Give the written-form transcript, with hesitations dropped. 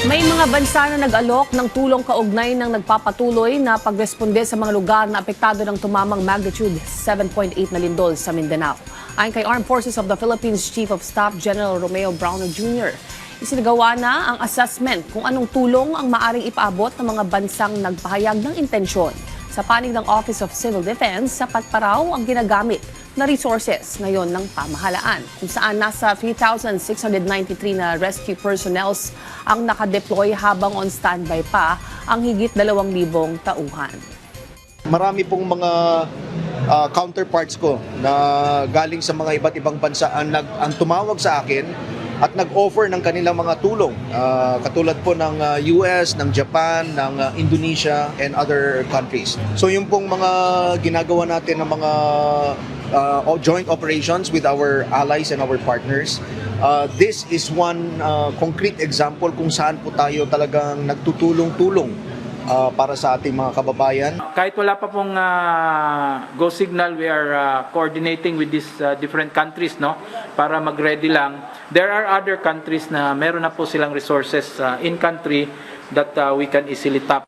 May mga bansa na nag-alok ng tulong kaugnay ng nagpapatuloy na pagresponde sa mga lugar na apektado ng tumamang magnitude 7.8 na lindol sa Mindanao. Ayon kay Armed Forces of the Philippines Chief of Staff General Romeo Browno Jr., isinagawa na ang assessment kung anong tulong ang maaring ipaabot ng mga bansang nagpahayag ng intensyon. Sa panig ng Office of Civil Defense, sapat pa raw ang ginagamit na resources ngayon ng pamahalaan, kung saan nasa 3,693 na rescue personnels ang nakadeploy habang on standby pa ang higit 2,000 tauhan. Marami pong mga counterparts ko na galing sa mga iba't ibang bansa ang tumawag sa akin at nag-offer ng kanilang mga tulong. Katulad po ng US, ng Japan, ng Indonesia, and other countries. So yung pong mga ginagawa natin ng mga joint operations with our allies and our partners. This is one concrete example kung saan po tayo talagang nagtutulong-tulong para sa ating mga kababayan. Kahit wala pa pong go signal, we are coordinating with these different countries, no, para mag-ready lang. There are other countries na meron na po silang resources in country that we can easily tap.